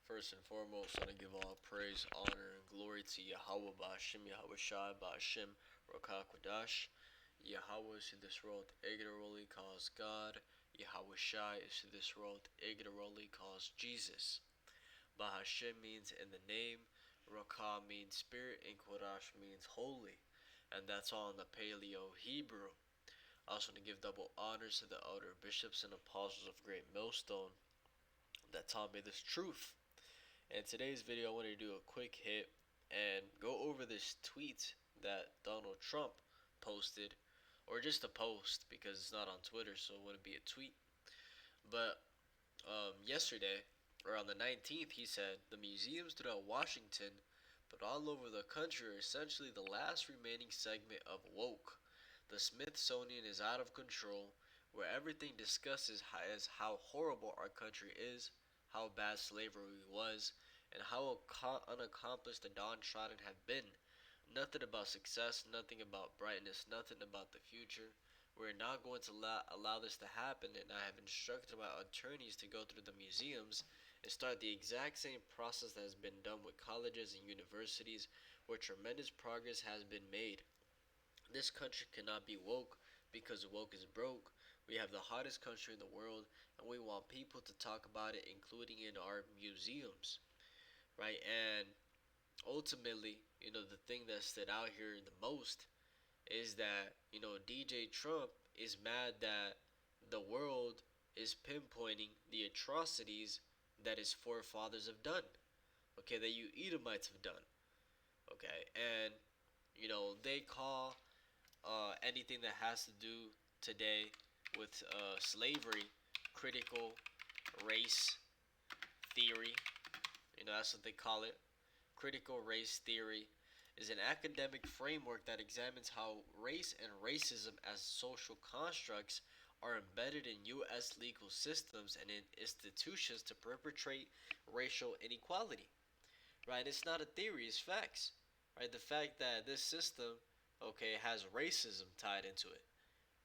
First and foremost, I want to give all praise, honor, and glory to Yahweh Ba'Hashem, Yahweh Shai Ba'Hashem, Rokakwadash. Yahweh is to this world ignorantly calls God. Yahweh Shai is to this world ignorantly calls Jesus. Ba'Hashem means in the name, Rokah means spirit, and Kodash means holy. And that's all in the Paleo Hebrew. I also want to give double honors to the elder bishops and apostles of Great Millstone that taught me this truth. In today's video, I want to do a quick hit and go over this tweet that Donald Trump posted, or just a post because it's not on Twitter, so it wouldn't be a tweet. But yesterday, or on the 19th, he said the museums throughout Washington, but all over the country, are essentially the last remaining segment of woke. The Smithsonian is out of control, where everything discusses how horrible our country is, how bad slavery was, and how unaccomplished the downtrodden have been. Nothing about success, nothing about brightness, nothing about the future. We're not going to allow this to happen, and I have instructed my attorneys to go through the museums and start the exact same process that has been done with colleges and universities, where tremendous progress has been made. This country cannot be woke because woke is broke. We have the hottest country in the world, and we want people to talk about it, including in our museums, right? And ultimately, the thing that stood out here the most is that, DJ Trump is mad that the world is pinpointing the atrocities that his forefathers have done, okay, that you Edomites have done, okay? And, they call anything that has to do today with slavery critical race theory. That's what they call it. Critical race theory is an academic framework that examines how race and racism as social constructs are embedded in U.S. legal systems and in institutions to perpetrate racial inequality. Right? It's not a theory, it's facts. Right? The fact that this system, okay, has racism tied into it.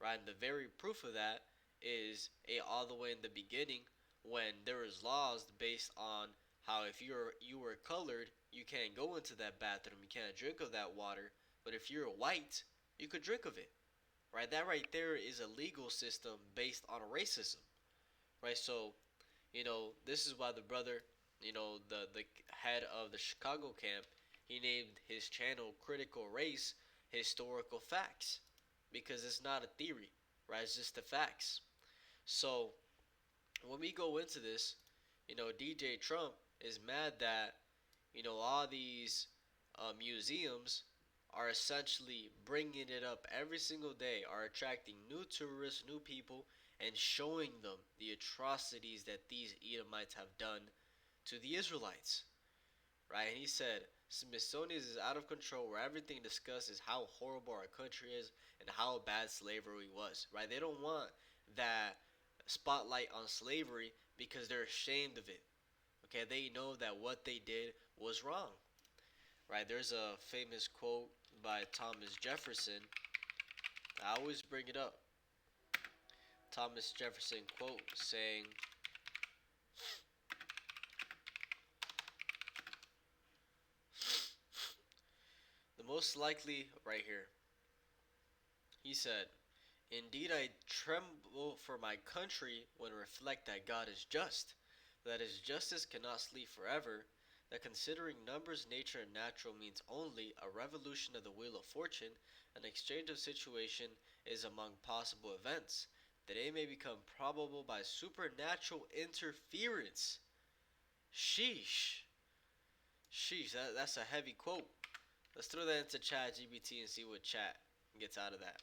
Right? And the very proof of that is all the way in the beginning when there was laws based on how if you were colored, you can't go into that bathroom, you can't drink of that water, but if you're white, you could drink of it. Right? That right there is a legal system based on racism. Right? So, this is why the brother, the head of the Chicago camp, he named his channel Critical Race Historical Facts, because it's not a theory, right? It's just the facts. So when we go into this, DJ Trump is mad that, all these museums are essentially bringing it up every single day, are attracting new tourists, new people, and showing them the atrocities that these Edomites have done to the Israelites, right? And he said, Smithsonian is out of control, where everything discussed is how horrible our country is and how bad slavery was, right? They don't want that spotlight on slavery because they're ashamed of it. Okay, they know that what they did was wrong, right? There's a famous quote by Thomas Jefferson. I always bring it up. Thomas Jefferson quote saying, the most likely, right here, he said, indeed I tremble for my country when reflect that God is just, that his justice cannot sleep forever, that considering numbers, nature, and natural means only a revolution of the wheel of fortune, an exchange of situation is among possible events, that they may become probable by supernatural interference. Sheesh. Sheesh, that's a heavy quote. Let's throw that into Chat GBT and see what Chat gets out of that.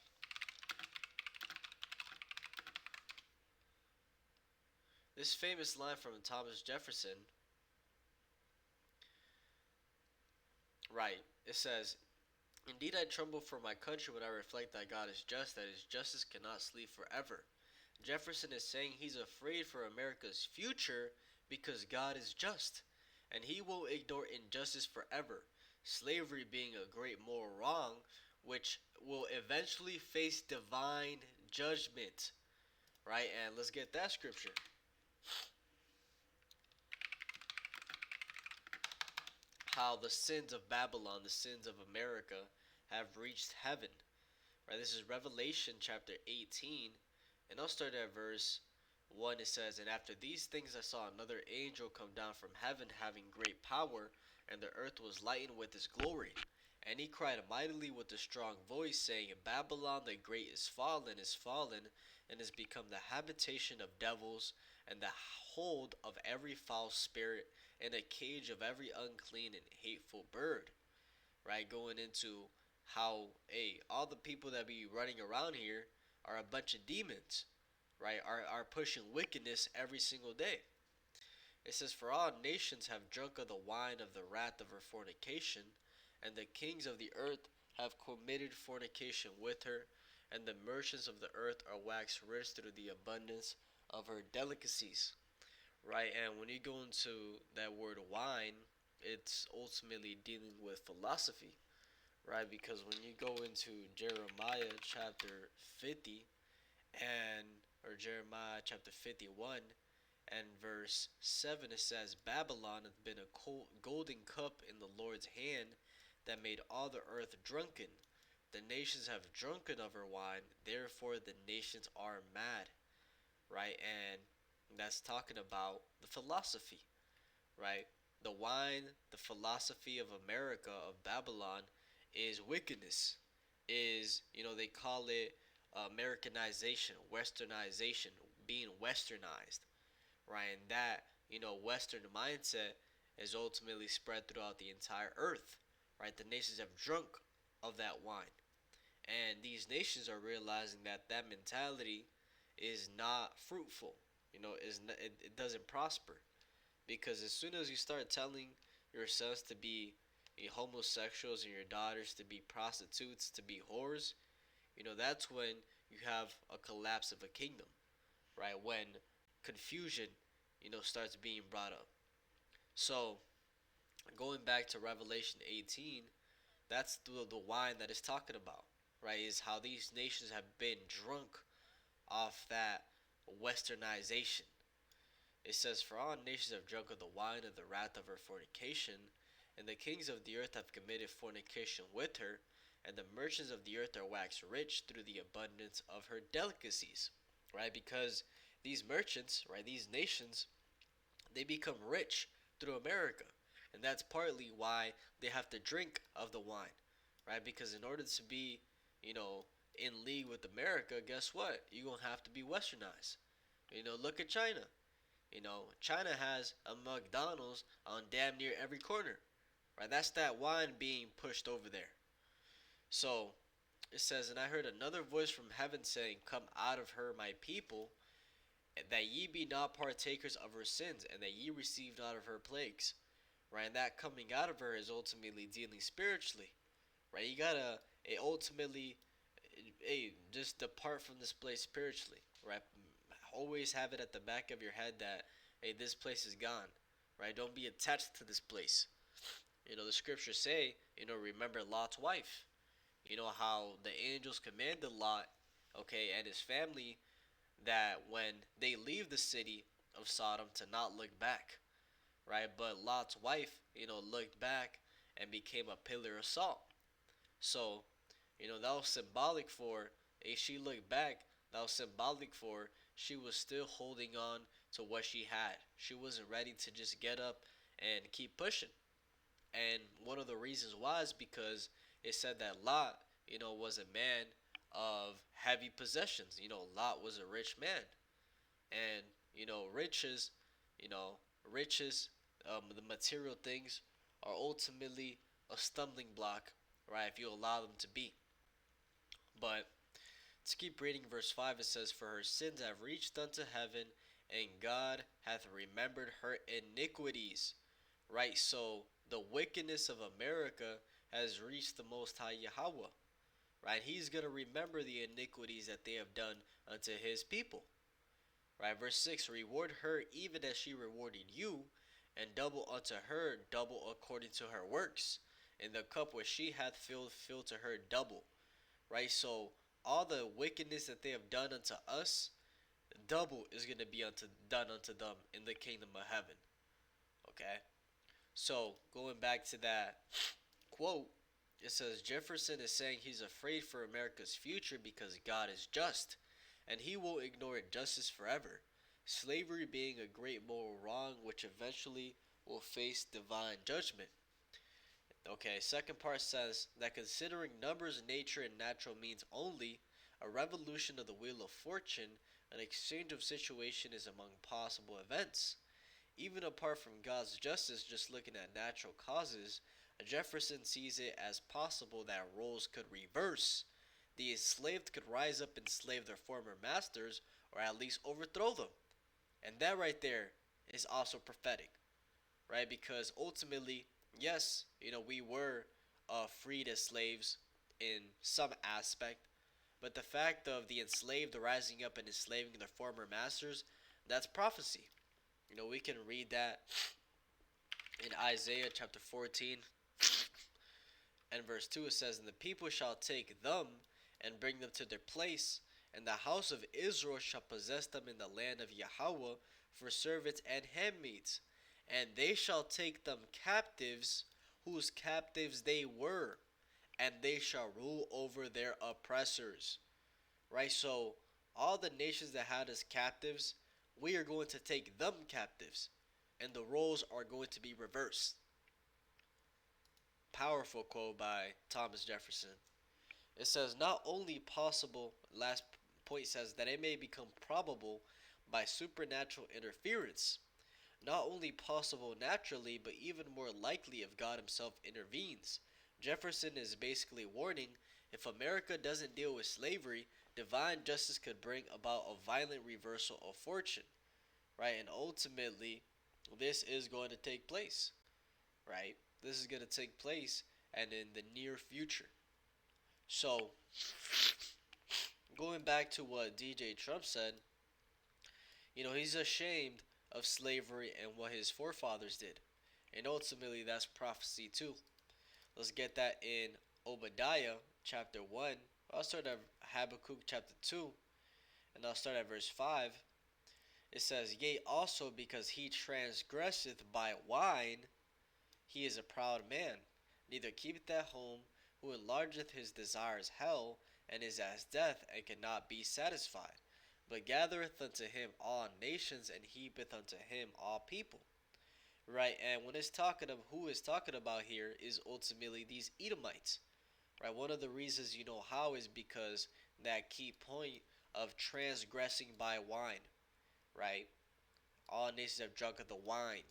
This famous line from Thomas Jefferson, right, it says, indeed I tremble for my country when I reflect that God is just, that his justice cannot sleep forever. Jefferson is saying he's afraid for America's future because God is just, and he will ignore injustice forever, slavery being a great moral wrong, which will eventually face divine judgment. Right, and let's get that scripture. how the sins of Babylon, the sins of America, have reached heaven. Right? This is Revelation chapter 18, and I'll start at verse 1. It says, "And after these things I saw another angel come down from heaven, having great power, and the earth was lightened with his glory. And he cried mightily with a strong voice, saying, Babylon the great is fallen, and is become the habitation of devils, and the hold of every foul spirit, and a cage of every unclean and hateful bird." Right? Going into how, hey, all the people that be running around here are a bunch of demons, right? Are pushing wickedness every single day. It says, "For all nations have drunk of the wine of the wrath of her fornication, and the kings of the earth have committed fornication with her, and the merchants of the earth are waxed rich through the abundance of her delicacies." Right? And when you go into that word wine, it's ultimately dealing with philosophy, right? Because when you go into Jeremiah chapter 50 and or Jeremiah chapter 51 and verse 7, it says, "Babylon hath been a golden cup in the Lord's hand, that made all the earth drunken. The nations have drunken of her wine, therefore the nations are mad." Right? And that's talking about the philosophy, right? The wine, the philosophy of America, of Babylon, is wickedness. Is, they call it Americanization, westernization, being westernized, right? And that, Western mindset is ultimately spread throughout the entire earth, right? The nations have drunk of that wine. And these nations are realizing that that mentality is not fruitful, it doesn't prosper. Because as soon as you start telling your sons to be homosexuals and your daughters to be prostitutes, to be whores, that's when you have a collapse of a kingdom, right? When confusion, starts being brought up. So, going back to Revelation 18, that's the wine that it's talking about, right? Is how these nations have been drunk off that westernization. It says, "For all nations have drunk of the wine of the wrath of her fornication, and the kings of the earth have committed fornication with her, and the merchants of the earth are waxed rich through the abundance of her delicacies." Right? Because these merchants, right, these nations, they become rich through America. And that's partly why they have to drink of the wine, right? Because in order to be, in league with America, guess what? You're going to have to be westernized. Look at China. China has a McDonald's on damn near every corner, right? That's that wine being pushed over there. So it says, "And I heard another voice from heaven saying, Come out of her, my people, that ye be not partakers of her sins, and that ye receive not of her plagues." Right? And that coming out of her is ultimately dealing spiritually, right? You gotta ultimately, just depart from this place spiritually, right? Always have it at the back of your head that, hey, this place is gone, right? Don't be attached to this place. The scriptures say, remember Lot's wife. How the angels commanded Lot, okay, and his family, that when they leave the city of Sodom to not look back, right? But Lot's wife, looked back and became a pillar of salt. So, that was symbolic for, if she looked back, that was symbolic for she was still holding on to what she had. She wasn't ready to just get up and keep pushing. And one of the reasons why is because it said that Lot, was a man of heavy possessions. Lot was a rich man. And, riches, riches, the material things are ultimately a stumbling block, right, if you allow them to be. But let's keep reading verse 5. It says, "For her sins have reached unto heaven, and God hath remembered her iniquities." Right? So the wickedness of America has reached the Most High Yahweh. Right? He's going to remember the iniquities that they have done unto his people. Right? Verse 6, "Reward her even as she rewarded you, and double unto her, double according to her works. In the cup which she hath filled, fill to her double." Right? So all the wickedness that they have done unto us, double is going to be done unto them in the kingdom of heaven. Okay? So, going back to that quote, it says Jefferson is saying he's afraid for America's future because God is just, and he will ignore justice forever. Slavery being a great moral wrong which eventually will face divine judgment. Okay, second part says that considering numbers, nature, and natural means only, a revolution of the wheel of fortune, an exchange of situation is among possible events. Even apart from God's justice, just looking at natural causes, Jefferson sees it as possible that roles could reverse. The enslaved could rise up and enslave their former masters, or at least overthrow them. And that right there is also prophetic, right? Because ultimately, yes, we were freed as slaves in some aspect, but the fact of the enslaved rising up and enslaving their former masters, that's prophecy. We can read that in Isaiah chapter 14 and verse 2. It says, "And the people shall take them and bring them to their place, and the house of Israel shall possess them in the land of Yahweh for servants and handmaids. And they shall take them captives, whose captives they were, and they shall rule over their oppressors." Right? So, all the nations that had us captives, we are going to take them captives, and the roles are going to be reversed. Powerful quote by Thomas Jefferson. It says, not only possible, last point says that it may become probable by supernatural interference. Not only possible naturally, but even more likely if God Himself intervenes. Jefferson is basically warning if America doesn't deal with slavery, divine justice could bring about a violent reversal of fortune, right? And ultimately, this is going to take place, right? This is going to take place and in the near future. So, going back to what DJ Trump said, he's ashamed of slavery and what his forefathers did. And ultimately, that's prophecy too. Let's get that in Obadiah chapter 1. I'll start at Habakkuk chapter 2, and I'll start at verse 5. It says, "Yea, also because he transgresseth by wine, he is a proud man, neither keepeth at home, who enlargeth his desires hell, and is as death, and cannot be satisfied, but gathereth unto him all nations, and heapeth unto him all people." Right, and when it's talking of who is talking about here is ultimately these Edomites. Right, one of the reasons you know how is because that key point of transgressing by wine. Right, all nations have drunk of the wine.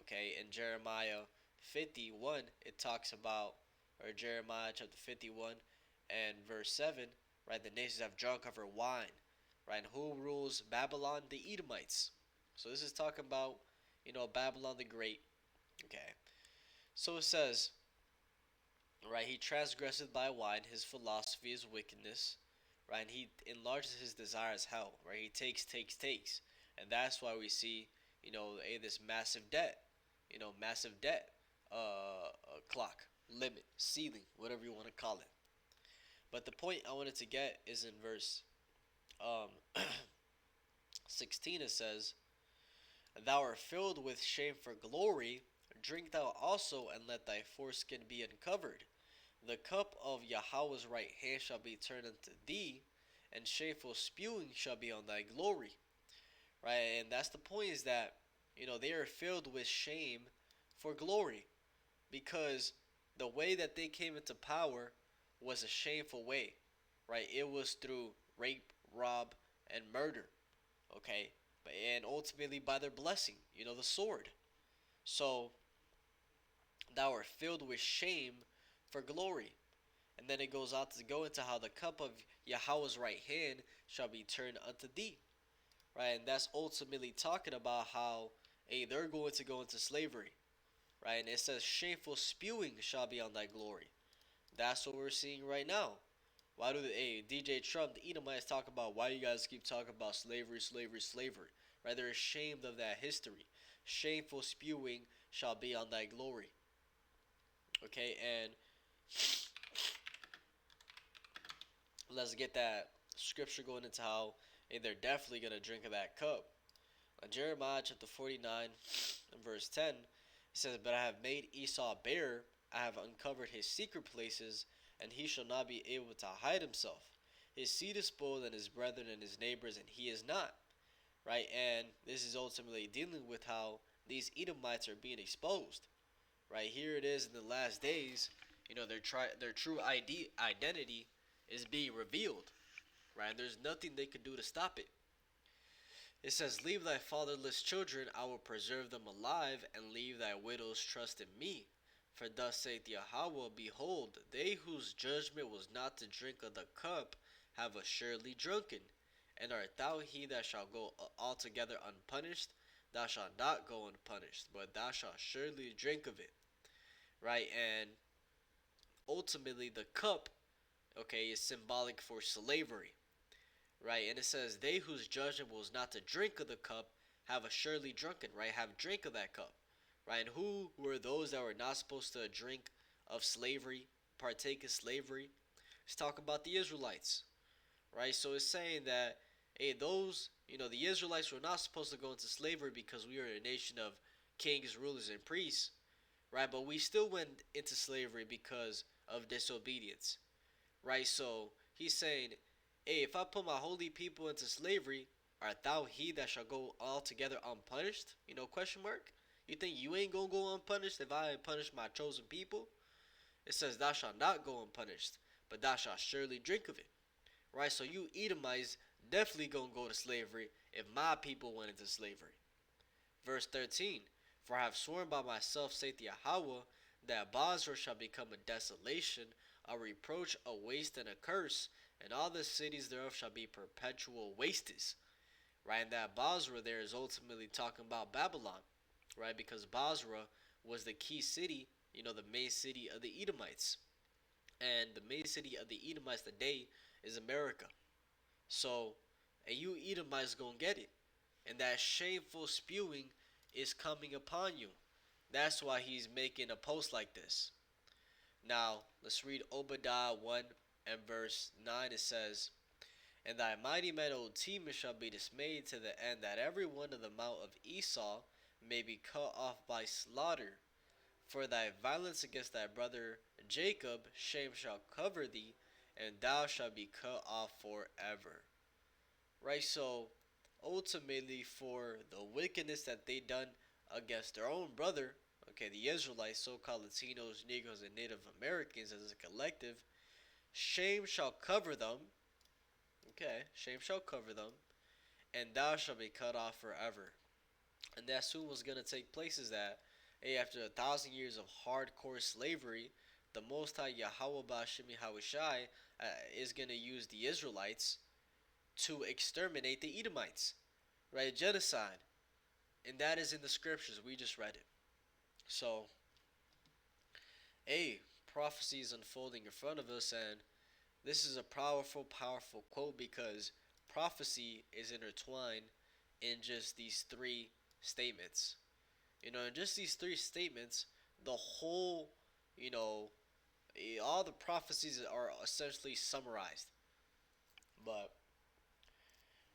Okay, in Jeremiah 51, it talks about, or Jeremiah chapter 51 and verse 7, right, the nations have drunk of her wine. Right, and who rules Babylon? The Edomites. So this is talking about, Babylon the Great. Okay, so it says, right, he transgresseth by wine, his philosophy is wickedness, right, and he enlarges his desires hell, right, he takes, and that's why we see, this massive debt, massive debt, clock, limit, ceiling, whatever you want to call it. But the point I wanted to get is in verse 16. It says, "Thou art filled with shame for glory, drink thou also, and let thy foreskin be uncovered. The cup of Yahweh's right hand shall be turned unto thee, and shameful spewing shall be on thy glory." Right, and that's the point, is that, they are filled with shame for glory, because the way that they came into power was a shameful way, right? It was through rape, rob, and murder, okay? And ultimately by their blessing, the sword. So, thou art filled with shame for glory. And then it goes on to go into how the cup of Yahweh's right hand shall be turned unto thee. Right, and that's ultimately talking about how, hey, they're going to go into slavery. Right, and it says, "Shameful spewing shall be on thy glory." That's what we're seeing right now. Why do DJ Trump, the Edomites, talk about, why you guys keep talking about slavery, slavery, slavery? Right, they're ashamed of that history. Shameful spewing shall be on thy glory. Okay, and let's get that scripture going into how, hey, they're definitely going to drink of that cup. Jeremiah chapter 49 and verse 10, it says, "But I have made Esau bare, I have uncovered his secret places, and he shall not be able to hide himself. His seed is spoiled, and his brethren and his neighbors, and he is not." Right? And this is ultimately dealing with how these Edomites are being exposed. Right? Here it is in the last days, their true identity is being revealed. Right? And there's nothing they can do to stop it. It says, "Leave thy fatherless children, I will preserve them alive, and leave thy widows trust in me. For thus saith Yahweh, Behold, they whose judgment was not to drink of the cup have assuredly drunken. And art thou he that shall go altogether unpunished? Thou shalt not go unpunished, but thou shalt surely drink of it." Right? And ultimately, the cup, okay, is symbolic for slavery. Right? And it says, "They whose judgment was not to drink of the cup have assuredly drunken," right? Have drink of that cup. Right? And who were those that were not supposed to drink of slavery, partake of slavery? It's talking about the Israelites. Right? So it's saying that, hey, the Israelites were not supposed to go into slavery because we are a nation of kings, rulers, and priests. Right? But we still went into slavery because of disobedience. Right? So he's saying, hey, if I put my holy people into slavery, art thou he that shall go altogether unpunished? Question mark. You think you ain't gonna go unpunished if I punish my chosen people? It says, "Thou shalt not go unpunished, but thou shalt surely drink of it." Right? So you Edomites definitely gonna go to slavery if my people went into slavery. Verse 13, "For I have sworn by myself, saith Yahweh, that Basra shall become a desolation, a reproach, a waste, and a curse, and all the cities thereof shall be perpetual wastes." Right? And that Basra there is ultimately talking about Babylon. Right? Because Basra was the key city, the main city of the Edomites. And the main city of the Edomites today is America. So, and you Edomites gonna get it. And that shameful spewing is coming upon you. That's why he's making a post like this. Now, let's read Obadiah 1 and verse 9. It says, "And thy mighty men, O Teman, shall be dismayed to the end that every one of the mount of Esau may be cut off by slaughter. For thy violence against thy brother Jacob, shame shall cover thee, and thou shalt be cut off forever." Right? So, ultimately, for the wickedness that they done against their own brother, okay, the Israelites, so-called Latinos, Negroes, and Native Americans as a collective, shame shall cover them. Okay, shame shall cover them, and thou shalt be cut off forever. And that soon was going to take place is that, hey, after 1,000 years of hardcore slavery, the Most High Yahweh Ba'Shemi Hawashai is going to use the Israelites to exterminate the Edomites. Right? Genocide. And that is in the scriptures. We just read it. So, hey, prophecy is unfolding in front of us, and this is a powerful, powerful quote because prophecy is intertwined in just these three statements. In just these three statements, the whole, all the prophecies are essentially summarized. But,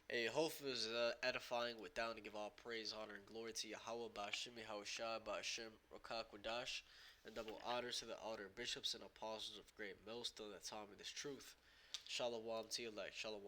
hey, hopefully it was edifying. With down to give all praise, honor, and glory to Yahweh, Ba'Shemi Hawashai, Ba'Shem Rakakwadash, and double honors to the elder bishops and apostles of great millstone that taught me this truth. Shalom to your elect. Shalom.